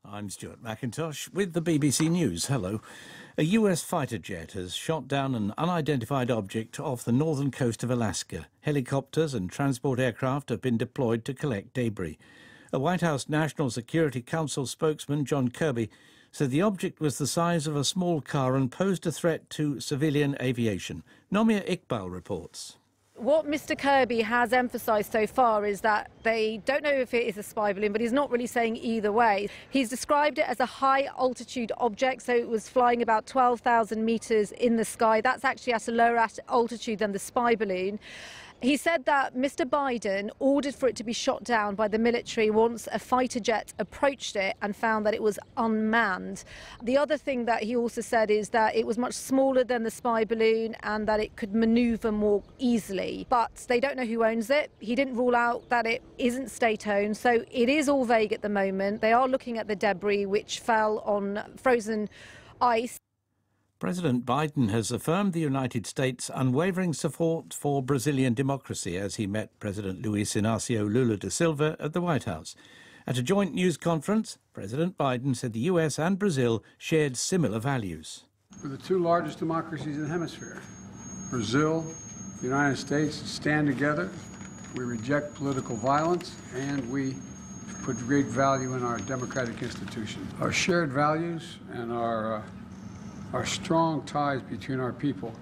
I'm Stuart McIntosh with the BBC News. Hello. A US fighter jet has shot down an unidentified object off the northern coast of Alaska. Helicopters and transport aircraft have been deployed to collect debris. A White House National Security Council spokesman, John Kirby, said the object was the size of a small car and posed a threat to civilian aviation. Nomia Iqbal reports. What Mr Kirby has emphasised so far is that they don't know if it is a spy balloon, but he's not really saying either way. He's described it as a high-altitude object, so it was flying about 12,000 metres in the sky. That's actually at a lower altitude than the spy balloon. He said that Mr Biden ordered for it to be shot down by the military once a fighter jet approached it and found that it was unmanned. The other thing that he also said is that it was much smaller than the spy balloon and that it could manoeuvre more easily. But they don't know who owns it. He didn't rule out that it isn't state-owned, so it is all vague at the moment. They are looking at the debris which fell on frozen ice. President Biden has affirmed the United States' unwavering support for Brazilian democracy as he met President Luiz Inácio Lula da Silva at the White House. At a joint news conference, President Biden said the US and Brazil shared similar values. We're the two largest democracies in the hemisphere. Brazil, the United States stand together. We reject political violence and we put great value in our democratic institutions. Our shared values and our strong ties between our people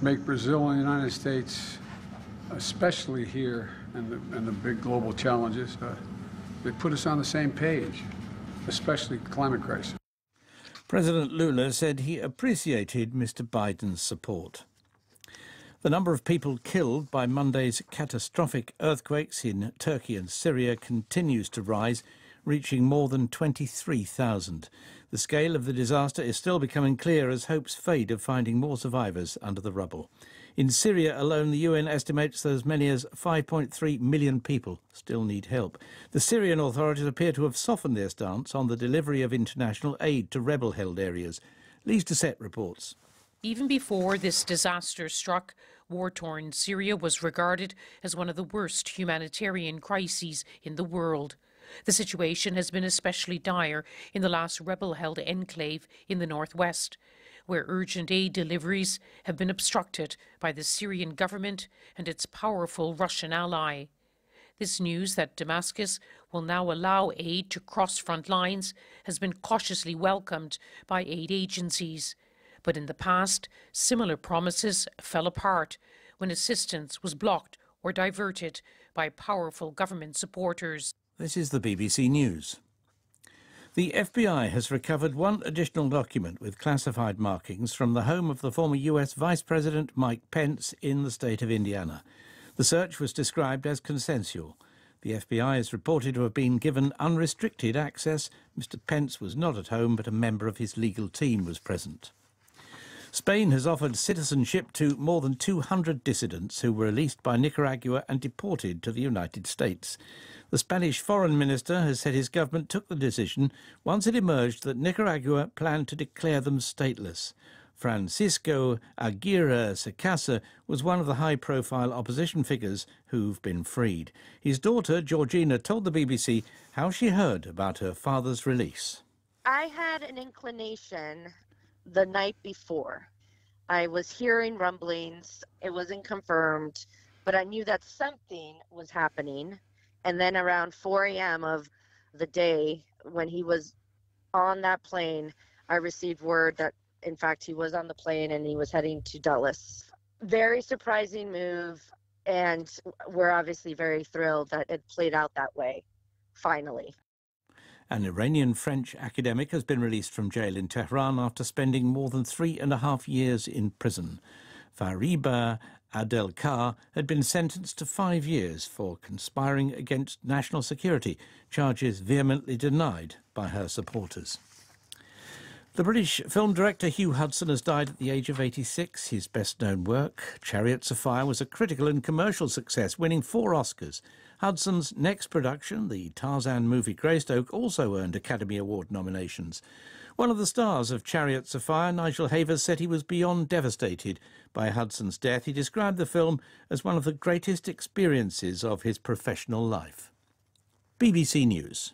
make Brazil and the United States, especially here in the big global challenges, they put us on the same page, especially the climate crisis. President Lula said he appreciated Mr Biden's support. The number of people killed by Monday's catastrophic earthquakes in Turkey and Syria continues to rise, reaching more than 23,000. The scale of the disaster is still becoming clear as hopes fade of finding more survivors under the rubble. In Syria alone, the UN estimates that as many as 5.3 million people still need help. The Syrian authorities appear to have softened their stance on the delivery of international aid to rebel-held areas. Lise Doucette reports. Even before this disaster struck, war-torn Syria was regarded as one of the worst humanitarian crises in the world. The situation has been especially dire in the last rebel-held enclave in the northwest, where urgent aid deliveries have been obstructed by the Syrian government and its powerful Russian ally. This news that Damascus will now allow aid to cross front lines has been cautiously welcomed by aid agencies. But in the past, similar promises fell apart when assistance was blocked or diverted by powerful government supporters. This is the BBC News. The FBI has recovered one additional document with classified markings from the home of the former US Vice President Mike Pence in the state of Indiana. The search was described as consensual. The FBI is reported to have been given unrestricted access. Mr. Pence was not at home, but a member of his legal team was present. Spain has offered citizenship to more than 200 dissidents who were released by Nicaragua and deported to the United States. The Spanish foreign minister has said his government took the decision once it emerged that Nicaragua planned to declare them stateless. Francisco Aguirre Sacasa was one of the high-profile opposition figures who've been freed. His daughter, Georgina, told the BBC how she heard about her father's release. I had an inclination the night before. I was hearing rumblings. It wasn't confirmed, but I knew that something was happening. And then around 4 a.m. of the day when he was on that plane, I received word that, in fact, he was on the plane and he was heading to Dulles. Very surprising move, and we're obviously very thrilled that it played out that way, finally. An Iranian-French academic has been released from jail in Tehran after spending more than 3.5 years in prison. Fariba Adelkar had been sentenced to 5 years for conspiring against national security, charges vehemently denied by her supporters. The British film director Hugh Hudson has died at the age of 86. His best-known work, Chariots of Fire, was a critical and commercial success, winning 4 Oscars. Hudson's next production, the Tarzan movie Greystoke, also earned Academy Award nominations. One of the stars of Chariots of Fire, Nigel Havers, said he was beyond devastated by Hudson's death. He described the film as one of the greatest experiences of his professional life. BBC News.